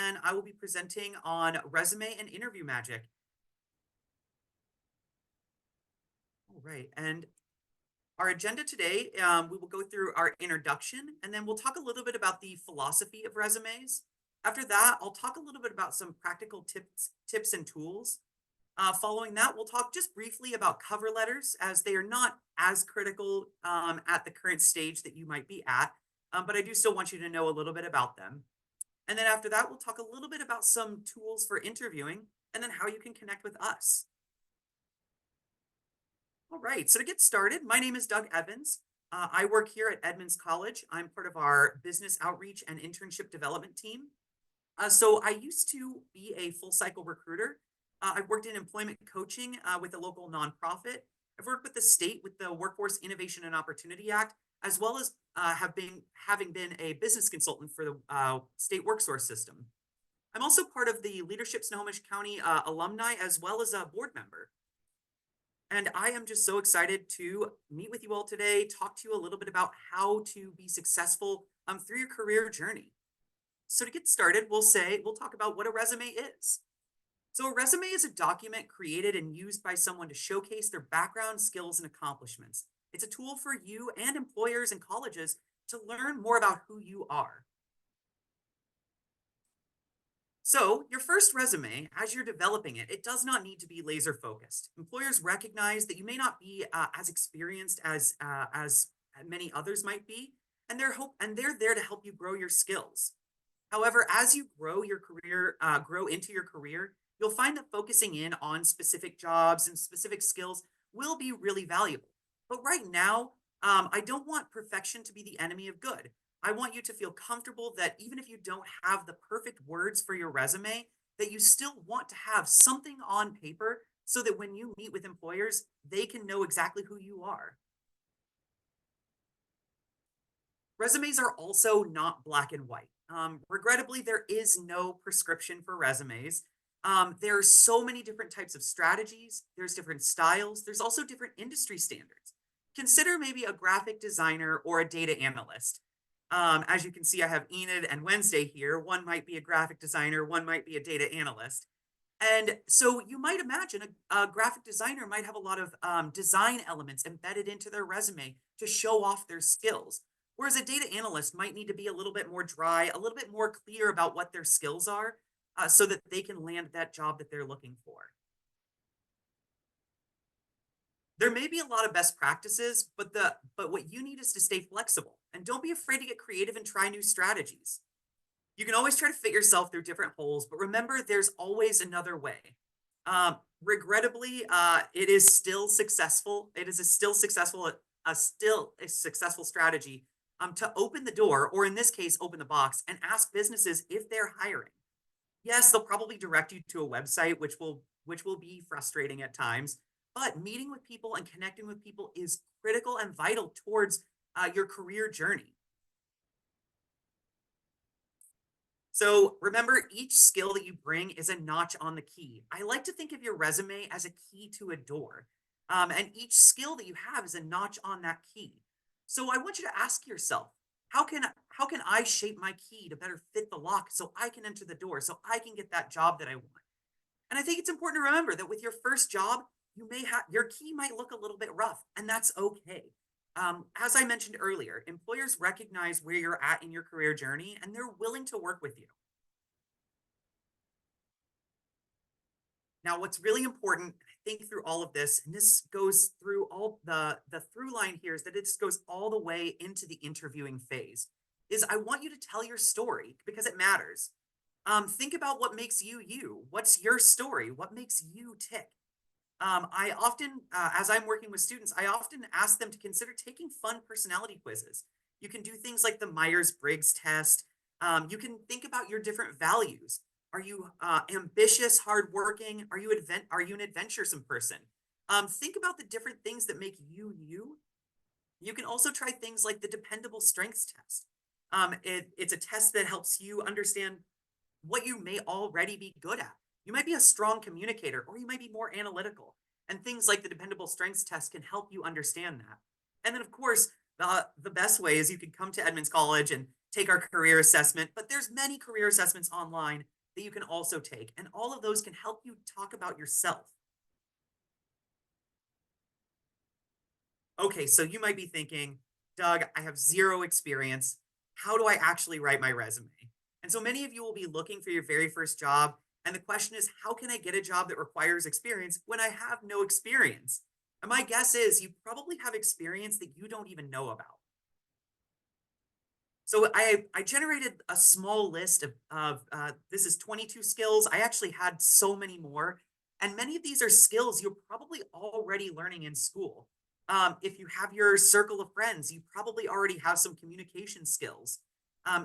and I will be presenting on resume and interview magic. All right, and our agenda today, we will go through our introduction, and then we'll talk a little bit about the philosophy of resumes. After that, I'll talk a little bit about some practical tips and tools. Following that, we'll talk just briefly about cover letters, as they are not as critical at the current stage that you might be at, but I do still want you to know a little bit about them. And then after that, we'll talk a little bit about some tools for interviewing and then how you can connect with us. All right, so to get started, my name is Doug Evans. I work here at Edmonds College. I'm part of our business outreach and internship development team. So I used to be a full cycle recruiter. I've worked in employment coaching with a local nonprofit. I've worked with the state with the Workforce Innovation and Opportunity Act, as well as having been a business consultant for the state WorkSource system. I'm also part of the Leadership Snohomish County alumni, as well as a board member. And I am just so excited to meet with you all today, talk to you a little bit about how to be successful through your career journey. So to get started, we'll talk about what a resume is. So a resume is a document created and used by someone to showcase their background, skills, and accomplishments. It's a tool for you and employers and colleges to learn more about who you are. So, your first resume, as you're developing it, it does not need to be laser focused. Employers recognize that you may not be as experienced as many others might be, and they're there to help you grow your skills. However, as you grow into your career, you'll find that focusing in on specific jobs and specific skills will be really valuable. But right now, I don't want perfection to be the enemy of good. I want you to feel comfortable that even if you don't have the perfect words for your resume, that you still want to have something on paper so that when you meet with employers, they can know exactly who you are. Resumes are also not black and white. Regrettably, there is no prescription for resumes. There are so many different types of strategies, there's different styles, there's also different industry standards. Consider maybe a graphic designer or a data analyst. As you can see, I have Enid and Wednesday here. One might be a graphic designer, one might be a data analyst. And so you might imagine a graphic designer might have a lot of design elements embedded into their resume to show off their skills. Whereas a data analyst might need to be a little bit more dry, a little bit more clear about what their skills are so that they can land that job that they're looking for. There may be a lot of best practices, but what you need is to stay flexible and don't be afraid to get creative and try new strategies. You can always try to fit yourself through different holes, but remember, there's always another way. Regrettably, it is still successful. It is a still successful, a still a successful strategy to open the door, or in this case, open the box and ask businesses if they're hiring. Yes, they'll probably direct you to a website, which will be frustrating at times. But meeting with people and connecting with people is critical and vital towards your career journey. So remember, each skill that you bring is a notch on the key. I like to think of your resume as a key to a door. And each skill that you have is a notch on that key. So I want you to ask yourself, how can I shape my key to better fit the lock so I can enter the door, so I can get that job that I want? And I think it's important to remember that with your first job, you may have your key might look a little bit rough, and that's okay. As I mentioned earlier, employers recognize where you're at in your career journey, and they're willing to work with you. Now, what's really important, I think, through all of this, and this goes through all the through line here, is that it goes all the way into the interviewing phase. Is I want you to tell your story because it matters. Think about what makes you you. What's your story? What makes you tick? I often, as I'm working with students, I often ask them to consider taking fun personality quizzes. You can do things like the Myers Briggs test. You can think about your different values. Are you ambitious, hardworking? Are you an adventuresome person? Think about the different things that make you you. You can also try things like the dependable strengths test. It's a test that helps you understand what you may already be good at. You might be a strong communicator, or you might be more analytical. And things like the dependable strengths test can help you understand that. And then, of course, the best way is you can come to Edmonds College and take our career assessment, but there's many career assessments online that you can also take, and all of those can help you talk about yourself. Okay, so you might be thinking, Doug, I have zero experience. How do I actually write my resume? And so many of you will be looking for your very first job. And the question is, how can I get a job that requires experience when I have no experience? And my guess is you probably have experience that you don't even know about. So I generated a small list of this is 22 skills. I actually had so many more, and many of these are skills you're probably already learning in school. If you have your circle of friends, you probably already have some communication skills.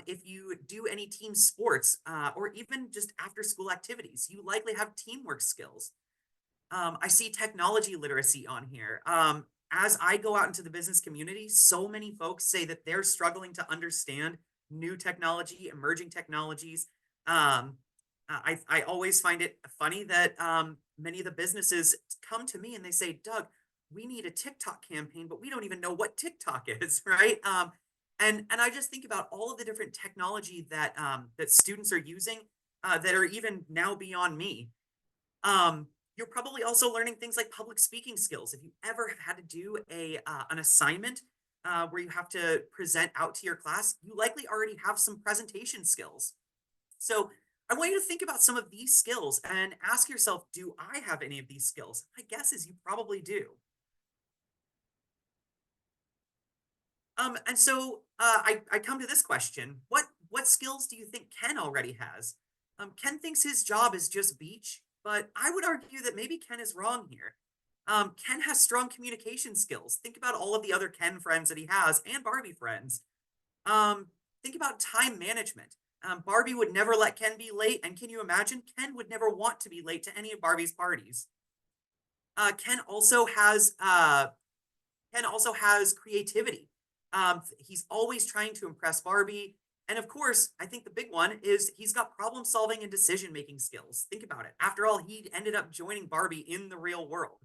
If you do any team sports or even just after school activities, you likely have teamwork skills. I see technology literacy on here. As I go out into the business community, so many folks say that they're struggling to understand new technology, emerging technologies. I always find it funny that many of the businesses come to me and they say, Doug, we need a TikTok campaign, but we don't even know what TikTok is, right? And I just think about all of the different technology that students are using that are even now beyond me. You're probably also learning things like public speaking skills. If you ever have had to do an assignment where you have to present out to your class, you likely already have some presentation skills. So I want you to think about some of these skills and ask yourself, do I have any of these skills? My guess is you probably do. And so I come to this question: what skills do you think Ken already has? Ken thinks his job is just beach, but I would argue that maybe Ken is wrong here. Ken has strong communication skills. Think about all of the other Ken friends that he has and Barbie friends. Um, think about time management. Barbie would never let Ken be late, and can you imagine? Ken would never want to be late to any of Barbie's parties. Ken also has Ken also has creativity. He's always trying to impress Barbie. And of course, I think the big one is he's got problem solving and decision making skills. Think about it. After all, he ended up joining Barbie in the real world.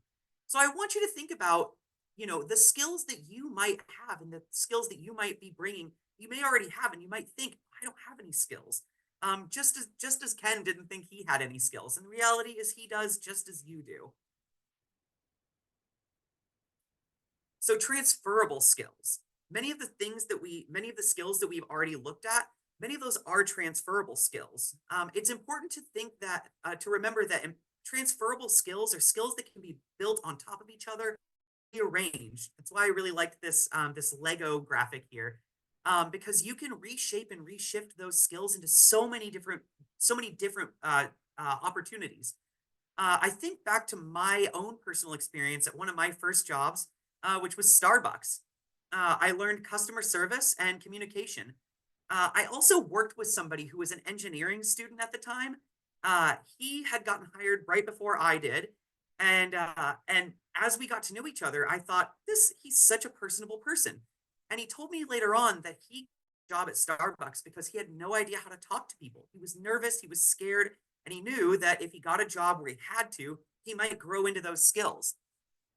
So I want you to think about, the skills that you might have and the skills that you might be bringing. You may already have, and you might think, I don't have any skills. Just as Ken didn't think he had any skills, and the reality is he does just as you do. So transferable skills. Many of the skills that we've already looked at, many of those are transferable skills. It's important to think that, to remember that transferable skills are skills that can be built on top of each other, rearranged. That's why I really like this Lego graphic here, because you can reshape and reshift those skills into so many different opportunities. I think back to my own personal experience at one of my first jobs, which was Starbucks. I learned customer service and communication. I also worked with somebody who was an engineering student at the time. He had gotten hired right before I did, and as we got to know each other, I thought he's such a personable person. And he told me later on that he got a job at Starbucks because he had no idea how to talk to people. He was nervous, he was scared, and he knew that if he got a job where he had to, he might grow into those skills.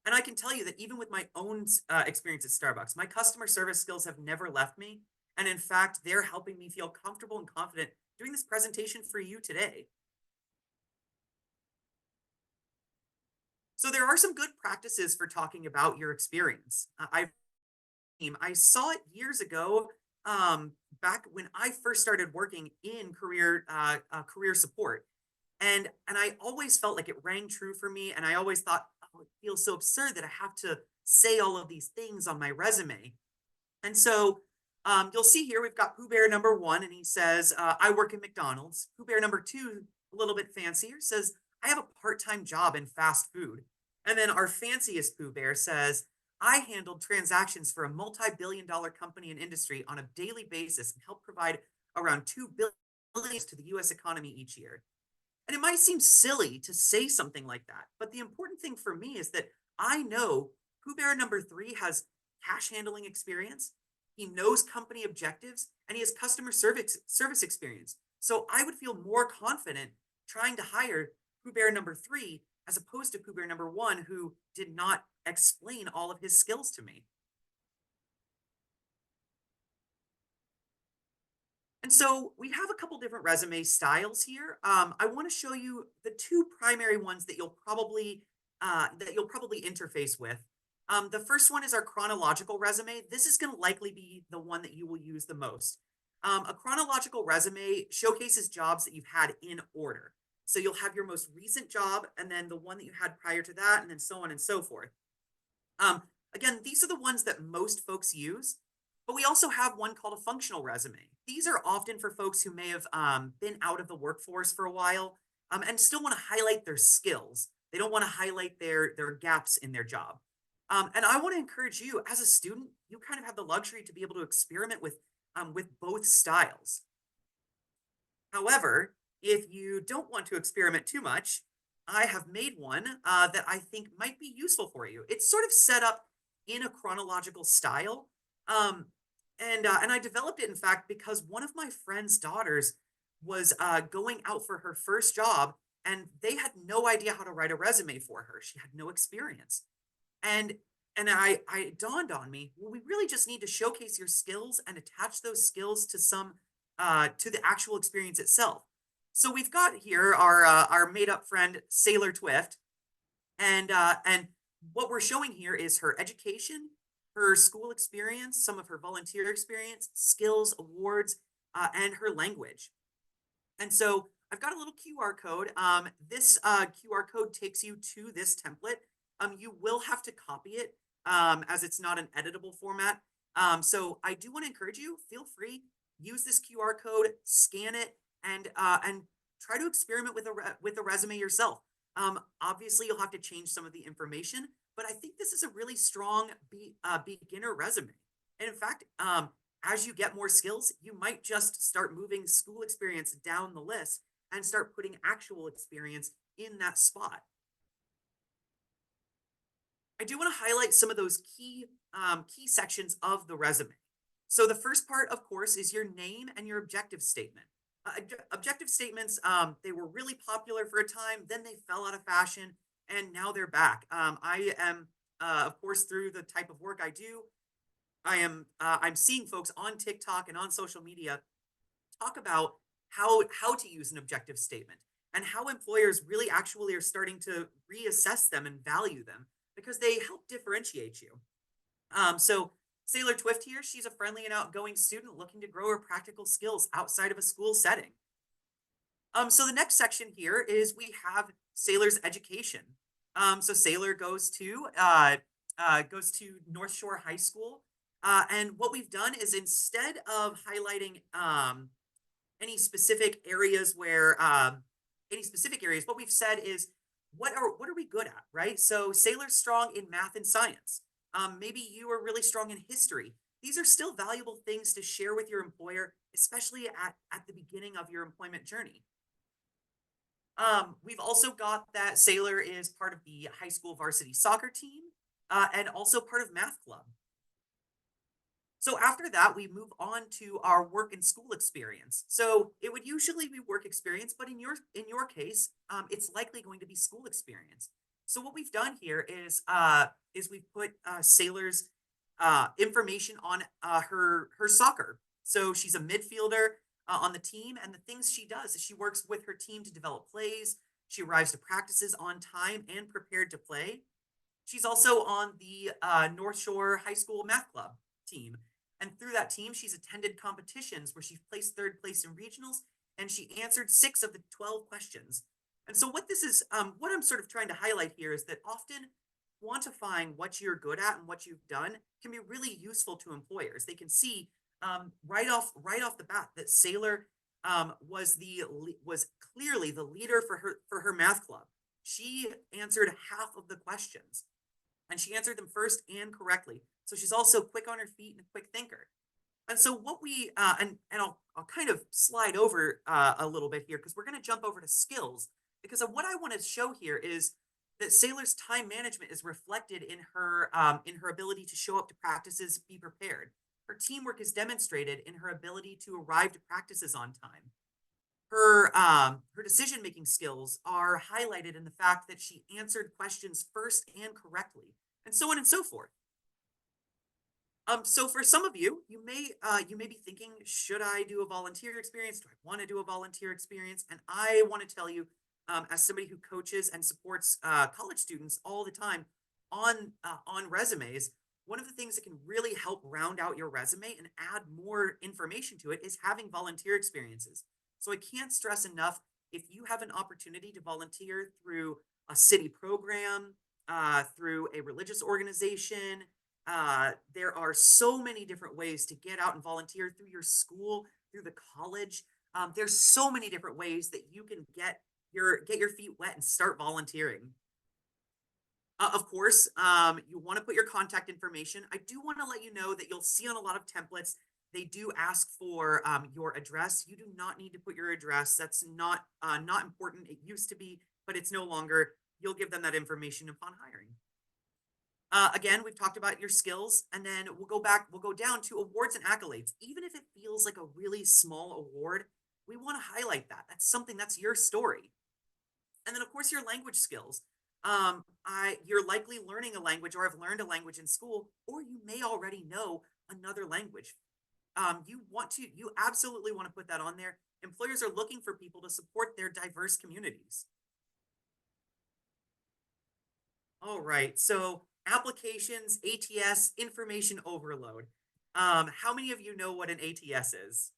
And I can tell you that even with my own experience at Starbucks, my customer service skills have never left me. And in fact, they're helping me feel comfortable and confident doing this presentation for you today. So there are some good practices for talking about your experience. I saw it years ago, back when I first started working in career support, and I always felt like it rang true for me, and I always thought, oh, it feels so absurd that I have to say all of these things on my resume. And so you'll see here we've got Pooh Bear number one, and he says, I work at McDonald's. Pooh Bear number two, a little bit fancier, says, I have a part-time job in fast food. And then our fanciest Pooh Bear says, I handled transactions for a multi-billion dollar company and industry on a daily basis and help provide around 2 billion to the US economy each year. And it might seem silly to say something like that, but the important thing for me is that I know Pooh Bear number three has cash handling experience, he knows company objectives, and he has customer service experience. So I would feel more confident trying to hire Pooh Bear number three as opposed to Pooh Bear number one, who did not explain all of his skills to me. And so we have a couple different resume styles here. I want to show you the two primary ones that you'll probably interface with. The first one is our chronological resume. This is going to likely be the one that you will use the most. A chronological resume showcases jobs that you've had in order. So you'll have your most recent job, and then the one that you had prior to that, and then so on and so forth. Um, Again, these are the ones that most folks use, but we also have one called a functional resume. These are often for folks who may have been out of the workforce for a while and still want to highlight their skills. They don't want to highlight their gaps in their job. And I want to encourage you, as a student, you kind of have the luxury to be able to experiment with both styles. However, if you don't want to experiment too much, I have made one that I think might be useful for you. It's sort of set up in a chronological style, um, and I developed it in fact because one of my friend's daughters was going out for her first job, and they had no idea how to write a resume for her. She had no experience, and and it dawned on me, well, we really just need to showcase your skills and attach those skills to some to the actual experience itself. So we've got here our made up friend Sailor Twift, and what we're showing here is her education, her school experience, some of her volunteer experience, skills, awards, and her language. And so I've got a little QR code. This QR code takes you to this template. You will have to copy it as it's not an editable format. So I do want to encourage you, feel free, use this QR code, scan it, and try to experiment with with a resume yourself. Obviously, you'll have to change some of the information, but I think this is a really strong beginner resume. And in fact, as you get more skills, you might just start moving school experience down the list and start putting actual experience in that spot. I do want to highlight some of those key sections of the resume. So the first part, of course, is your name and your objective statement. Objective statements, they were really popular for a time, then they fell out of fashion, and now they're back. I am, of course, through the type of work I do, I'm seeing folks on TikTok and on social media talk about how to use an objective statement and how employers really actually are starting to reassess them and value them because they help differentiate you. So Sailor Twift here, she's a friendly and outgoing student looking to grow her practical skills outside of a school setting. So the next section here is we have Sailor's education. So Sailor goes to North Shore High School, and what we've done is instead of highlighting any specific areas what we've said is what are we good at, right? So Sailor's strong in math and science. Maybe you are really strong in history. These are still valuable things to share with your employer, especially at the beginning of your employment journey. We've also got that Sailor is part of the high school varsity soccer team and also part of math club. So after that, we move on to our work and school experience. So it would usually be work experience, but in your case, it's likely going to be school experience. So what we've done here is we've put Sailor's information on her soccer. So she's a midfielder on the team, and the things she does is she works with her team to develop plays. She arrives to practices on time and prepared to play. She's also on the North Shore High School Math Club team. And through that team, she's attended competitions where she's placed third place in regionals and she answered 6 of the 12 questions. And so, what I'm sort of trying to highlight here is that often quantifying what you're good at and what you've done can be really useful to employers. They can see right off the bat that Sailor was clearly the leader for her math club. She answered half of the questions and she answered them first and correctly. So she's also quick on her feet and a quick thinker. And so what we and I'll kind of slide over a little bit here because we're going to jump over to skills because of what I want to show here is that Sailor's time management is reflected in her ability to show up to practices, be prepared. Her teamwork is demonstrated in her ability to arrive to practices on time. Her decision making skills are highlighted in the fact that she answered questions first and correctly, and so on and so forth. So for some of you, you may be thinking, should I do a volunteer experience? Do I want to do a volunteer experience? And I want to tell you, as somebody who coaches and supports college students all the time on resumes, one of the things that can really help round out your resume and add more information to it is having volunteer experiences. So I can't stress enough, if you have an opportunity to volunteer through a city program, through a religious organization, there are so many different ways to get out and volunteer through your school, through the college. There's so many different ways that you can get your feet wet and start volunteering. Of course, you want to put your contact information. I do want to let you know that you'll see on a lot of templates, they do ask for your address. You do not need to put your address. That's not important. It used to be, but it's no longer. You'll give them that information upon hiring. Again, we've talked about your skills, and then we'll go down to awards and accolades. Even if it feels like a really small award, we want to highlight that. That's something that's your story. And then, of course, your language skills. You're likely learning a language or have learned a language in school, or you may already know another language. You absolutely want to put that on there. Employers are looking for people to support their diverse communities. All right. So applications, ATS, information overload. How many of you know what an ATS is?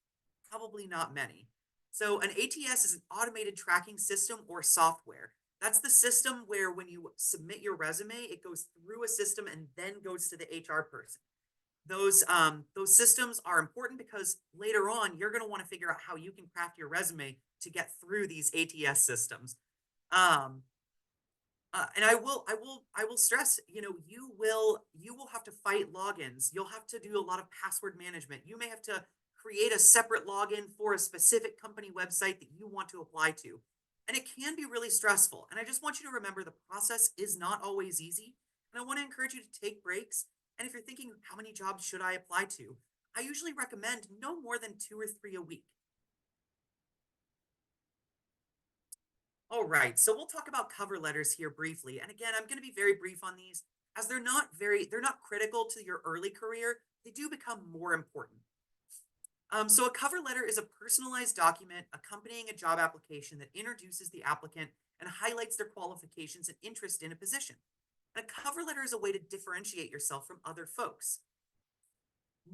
Probably not many. So an ATS is an automated tracking system or software. That's the system where when you submit your resume, it goes through a system and then goes to the HR person. Those systems are important because later on you're going to want to figure out how you can craft your resume to get through these ATS systems. Um, and I will stress, you will have to fight logins. You'll have to do a lot of password management. You may have to create a separate login for a specific company website that you want to apply to. And it can be really stressful. And I just want you to remember the process is not always easy. And I want to encourage you to take breaks. And if you're thinking, how many jobs should I apply to? I usually recommend no more than 2 or 3 a week. All right, so we'll talk about cover letters here briefly. And again, I'm going to be very brief on these as they're not critical to your early career. They do become more important. So a cover letter is a personalized document accompanying a job application that introduces the applicant and highlights their qualifications and interest in a position. And a cover letter is a way to differentiate yourself from other folks.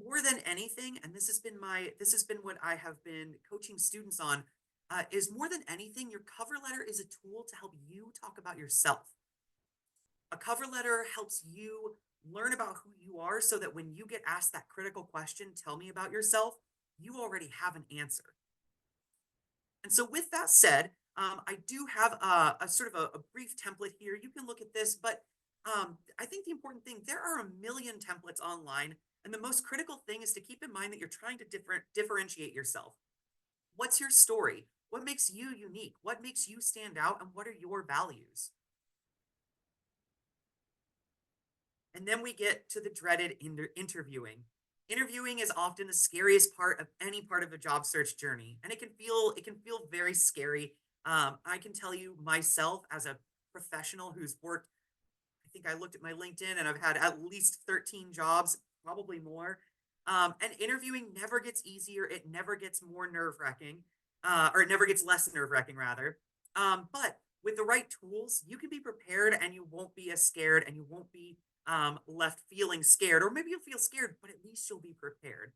More than anything, and this has been what I have been coaching students on, is more than anything, your cover letter is a tool to help you talk about yourself. A cover letter helps you learn about who you are so that when you get asked that critical question, tell me about yourself, you already have an answer. And so, with that said, I do have a sort of a brief template here. You can look at this, but I think the important thing, there are a million templates online. And the most critical thing is to keep in mind that you're trying to differentiate yourself. What's your story? What makes you unique? What makes you stand out? And what are your values? And then we get to the dreaded interviewing. Interviewing is often the scariest part of any part of a job search journey, and it can feel very scary. I can tell you myself as a professional who's worked. I think I looked at my LinkedIn and I've had at least 13 jobs, probably more. And interviewing never gets easier. It never gets more nerve wracking, or it never gets less nerve wracking, rather. But with the right tools, you can be prepared and you won't be as scared and you won't be left feeling scared, or maybe you'll feel scared, but at least you'll be prepared.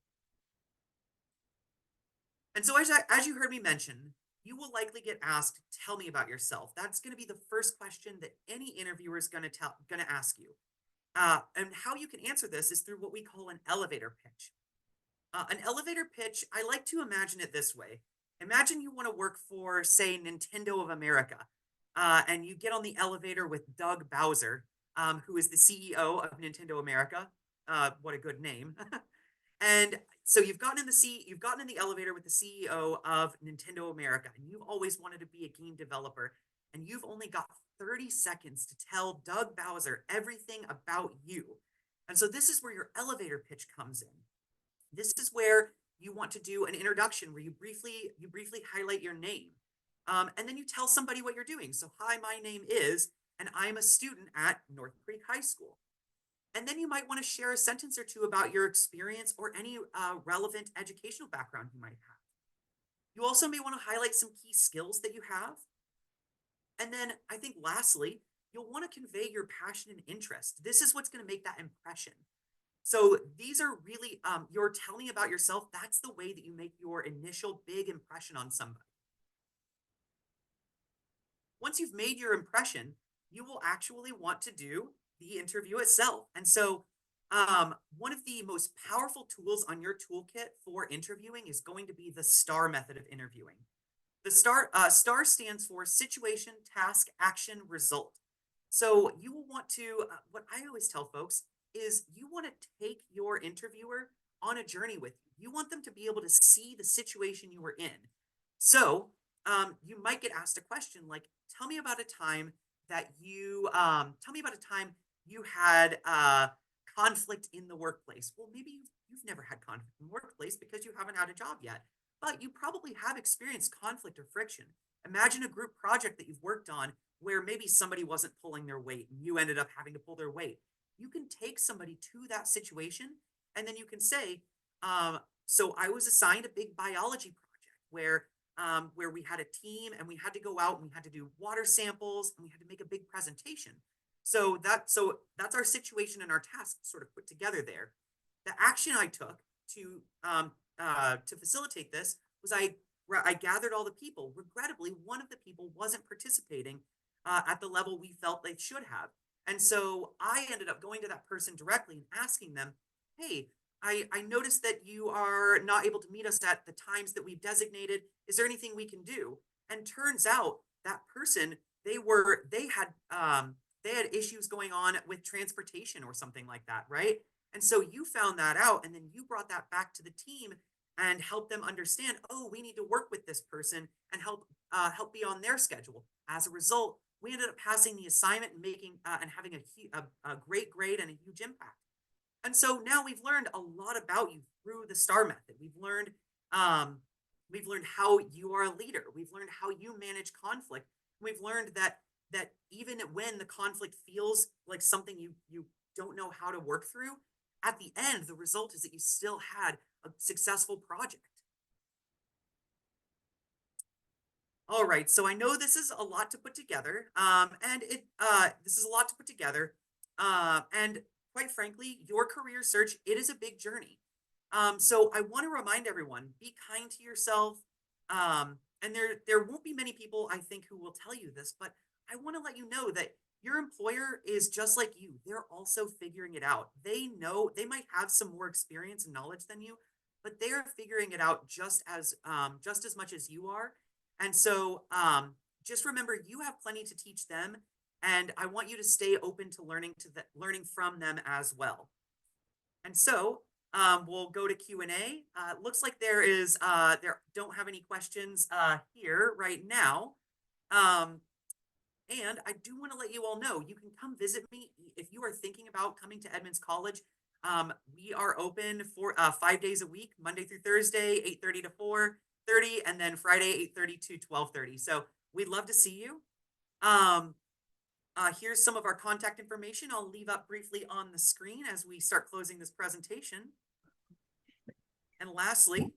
And so, as you heard me mention, you will likely get asked, "Tell me about yourself." That's going to be the first question that any interviewer is going to ask you. And how you can answer this is through what we call an elevator pitch. An elevator pitch, I like to imagine it this way. Imagine you want to work for, say, Nintendo of America, and you get on the elevator with Doug Bowser, who is the CEO of Nintendo America. What a good name. And so you've gotten in the elevator with the CEO of Nintendo America, and you've always wanted to be a game developer, and you've only got 30 seconds to tell Doug Bowser everything about you. And so this is where your elevator pitch comes in. This is where you want to do an introduction where you briefly highlight your name. And then you tell somebody what you're doing. So, hi, my name is, and I'm a student at North Creek High School. And then you might want to share a sentence or two about your experience or any relevant educational background you might have. You also may want to highlight some key skills that you have. And then I think lastly, you'll want to convey your passion and interest. This is what's going to make that impression. So these are really, you're telling about yourself. That's the way that you make your initial big impression on somebody. Once you've made your impression, you will actually want to do the interview itself. And so, one of the most powerful tools on your toolkit for interviewing is going to be the STAR method of interviewing. The STAR stands for situation, task, action, result. So you will want to, what I always tell folks is you want to take your interviewer on a journey with you. You want them to be able to see the situation you were in. So you might get asked a question like, tell me about a time tell me about a time you had conflict in the workplace. Well, maybe you've never had conflict in the workplace because you haven't had a job yet, but you probably have experienced conflict or friction. Imagine a group project that you've worked on where maybe somebody wasn't pulling their weight and you ended up having to pull their weight. You can take somebody to that situation and then you can say, so I was assigned a big biology project where we had a team and we had to go out and we had to do water samples and we had to make a big presentation. So that's our situation and our task sort of put together there. The action I took to facilitate this was I gathered all the people. Regrettably, one of the people wasn't participating at the level we felt they should have. And so I ended up going to that person directly and asking them, hey, I noticed that you are not able to meet us at the times that we've designated. Is there anything we can do? And turns out that person, they had issues going on with transportation or something like that, right? And so you found that out and then you brought that back to the team and helped them understand, oh, we need to work with this person and help be on their schedule. As a result, we ended up passing the assignment and making and having a great grade and a huge impact. And so now we've learned a lot about you through the STAR method. Um, we've learned how you are a leader. We've learned how you manage conflict. We've learned that even when the conflict feels like something you don't know how to work through, at the end, the result is that you still had a successful project. All right, so I know this is a lot to put together, and this is a lot to put together, and quite frankly, your career search, it is a big journey. So I want to remind everyone, be kind to yourself. And there won't be many people I think who will tell you this, but I want to let you know that your employer is just like you. They're also figuring it out. They know they might have some more experience and knowledge than you, but they are figuring it out just as much as you are. And so just remember, you have plenty to teach them, and I want you to stay open to learning from them as well. And so we'll go to Q&A. Looks like there don't have any questions here right now. Um, and I do want to let you all know, you can come visit me if you are thinking about coming to Edmonds College. We are open for 5 days a week, Monday through Thursday, 8:30 to 4:30, and then Friday, 8:30 to 12:30. So we'd love to see you. Um, Here's some of our contact information I'll leave up briefly on the screen as we start closing this presentation. And lastly,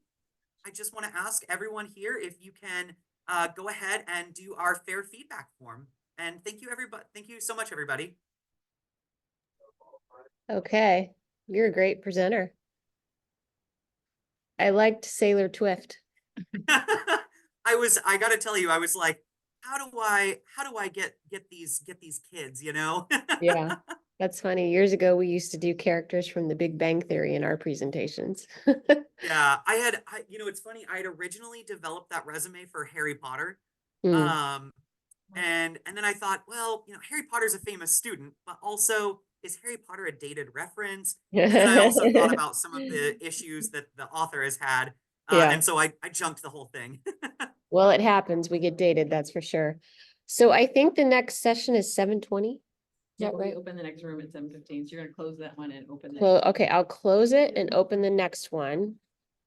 I just want to ask everyone here if you can go ahead and do our fair feedback form. And thank you, everybody. Thank you so much, everybody. Okay, you're a great presenter. I liked Sailor Twift. I got to tell you, I was like, how do I get these kids, you know? Yeah, that's funny. Years ago, we used to do characters from The Big Bang Theory in our presentations. Yeah, it's funny. I had originally developed that resume for Harry Potter. Mm. Um, and then I thought, well, Harry Potter's a famous student, but also is Harry Potter a dated reference? And then I also thought about some of the issues that the author has had. Yeah, And so I junked the whole thing. well, it happens. We get dated, that's for sure. So I think the next session is 7:20. Is Yeah, that we right? open the next room at 7:15, so you're gonna close that one and open. Okay, I'll close it and open the next one.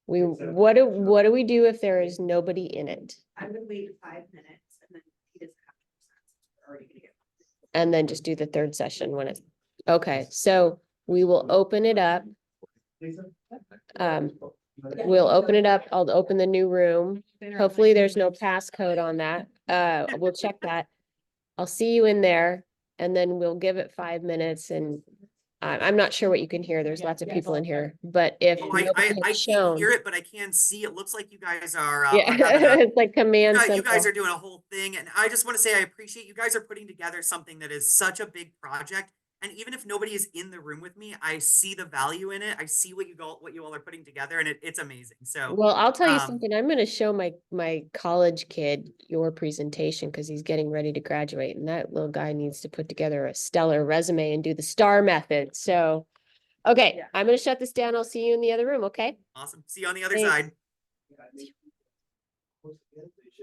What do we do if there is nobody in it? I would wait 5 minutes and then he doesn't have to present. We're already gonna get. And then just do the third session when it's, okay, so We will open it up. We'll open it up. I'll open the new room. Hopefully there's no passcode on that. We'll check that. I'll see you in there and then we'll give it 5 minutes and I'm not sure what you can hear. There's lots of people in here, but if Oh, nobody I has can't shown. hear it, but I can see. It looks like you guys are, Yeah, are having a, it's like command you guys central. are doing a whole thing. And I just want to say, I appreciate you guys are putting together something that is such a big project. And even if nobody is in the room with me, I see the value in it. I see what you all are putting together, and it's amazing. So, Well, I'll tell you um, something. I'm gonna show my college kid your presentation because he's getting ready to graduate and that little guy needs to put together a stellar resume and do the STAR method. So, okay, Yeah. I'm gonna shut this down. I'll see you in the other room, okay? awesome. See you on the other Thanks. side.